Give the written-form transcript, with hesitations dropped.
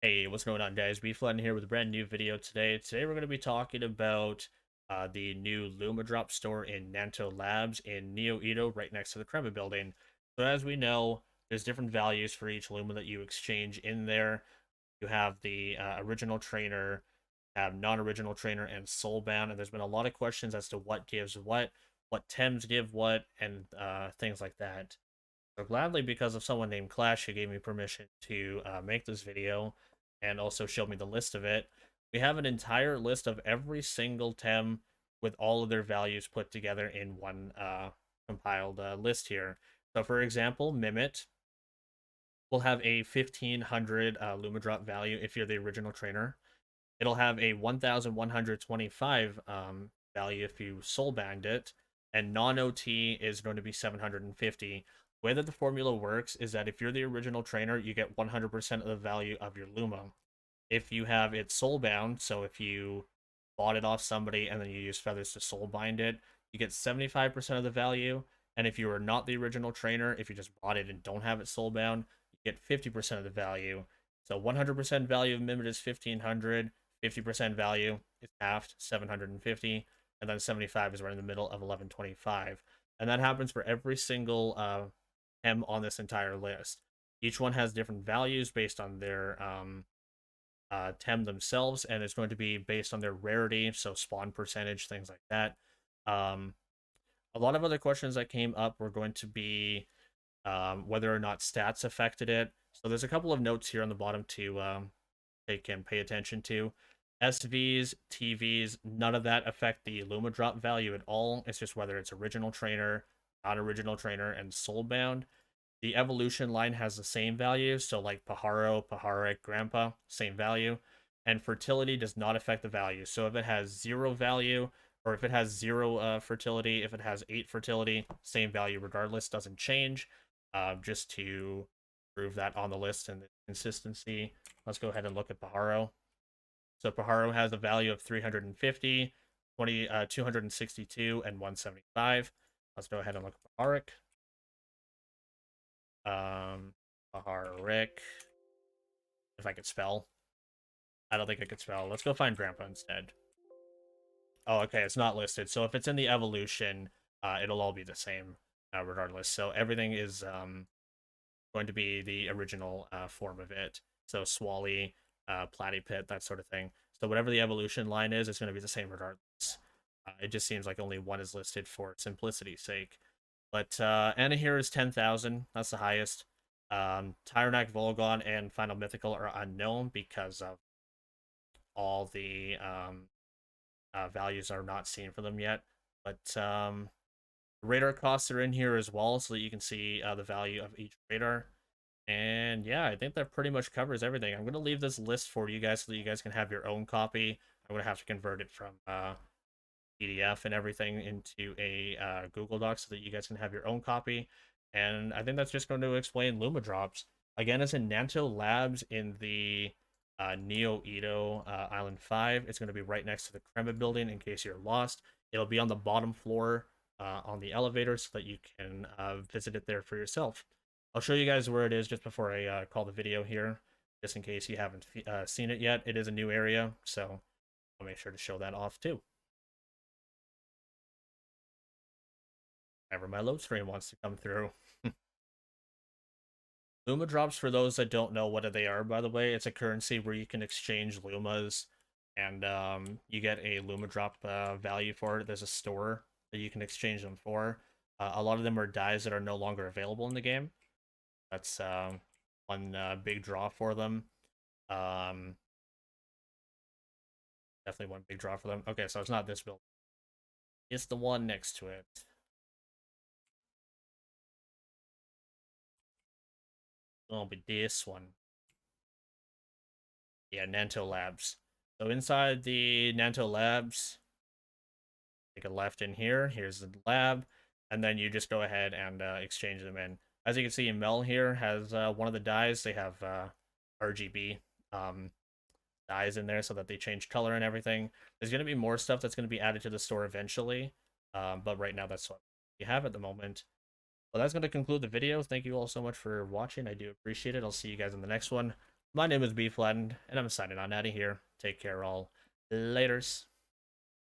Hey, what's going on, guys? Bflattened here with a brand new video today. Today we're going to be talking about the new Luma drop store in Nanto Labs in Neo Ito, right next to the Kremlin building. So as we know, there's different values for each Luma that you exchange in there. You have the original trainer, have non-original trainer, and soulbound. And there's been a lot of questions as to what gives what Tems give what, and things like that. So gladly, because of someone named Clash who gave me permission to make this video and also showed me the list of it, we have an entire list of every single Tem with all of their values put together in one compiled list here. So for example, Mimit will have a 1500 Luma drop value if you're the original trainer. It'll have a 1125 value if you soulbound it, and non-OT is going to be 750. The way that the formula works is that if you're the original trainer, you get 100% of the value of your Luma. If you have it soulbound, so if you bought it off somebody and then you use feathers to soulbind it, you get 75% of the value. And if you are not the original trainer, if you just bought it and don't have it soulbound, you get 50% of the value. So 100% value of Mimit is 1500, 50% value is halved, 750, and then 75 is right in the middle of 1125. And that happens for every single M on this entire list. Each one has different values based on their Tem themselves, and it's going to be based on their rarity, so spawn percentage, things like that. A lot of other questions that came up were going to be whether or not stats affected it. So there's a couple of notes here on the bottom to take and pay attention to. SVs, TVs, none of that affect the Luma drop value at all. It's just whether it's original trainer, not original trainer, and soulbound. The evolution line has the same value, so like Pajaro, Paharic, Grandpa, same value. And fertility does not affect the value. So if it has 0 value, or if it has 0 fertility, if it has 8 fertility, same value regardless, doesn't change. Just to prove that on the list and the consistency, let's go ahead and look at Pajaro. So Pajaro has a value of 350, 262, and 175. Let's go ahead and look at Paharic. Paharic. If I could spell. I don't think I could spell. Let's go find Grandpa instead. Oh, okay, it's not listed. So if it's in the evolution, it'll all be the same regardless. So everything is going to be the original form of it. So Swally, Platypit, that sort of thing. So whatever the evolution line is, it's going to be the same regardless. It just seems like only one is listed for simplicity's sake. But Anna here is 10,000. That's the highest. Tyrannac, Volgon, and Final Mythical are unknown because of all the values are not seen for them yet. But radar costs are in here as well, so that you can see the value of each radar. And yeah, I think that pretty much covers everything. I'm going to leave this list for you guys so that you guys can have your own copy. I'm going to have to convert it from PDF and everything into a Google Doc so that you guys can have your own copy. And I think that's just going to explain Luma drops. Again, it's in Nanto Labs in the Neo Ito Island 5. It's going to be right next to the Kremlin building in case you're lost. It'll be on the bottom floor on the elevator so that you can visit it there for yourself. I'll show you guys where it is just before I call the video here, just in case you haven't seen it yet. It is a new area, so I'll make sure to show that off too. Whenever my load screen wants to come through. Luma drops, for those that don't know what they are, by the way, it's a currency where you can exchange Lumas, and you get a Luma drop value for it. There's a store that you can exchange them for. A lot of them are dyes that are no longer available in the game. That's one big draw for them. Definitely one big draw for them. Okay, so it's not this build. It's the one next to it. It'll be this one. Yeah, Nanto Labs. So inside the Nanto Labs, take a left in here. Here's the lab, and then you just go ahead and exchange them in. As you can see, Mel here has one of the dyes. They have RGB dyes in there so that they change color and everything. There's going to be more stuff that's going to be added to the store eventually, but right now that's what we have at the moment. Well, that's going to conclude the video. Thank you all so much for watching. I do appreciate it. I'll see you guys in the next one. My name is Bflattened, and I'm signing on out of here. Take care, all. Laters.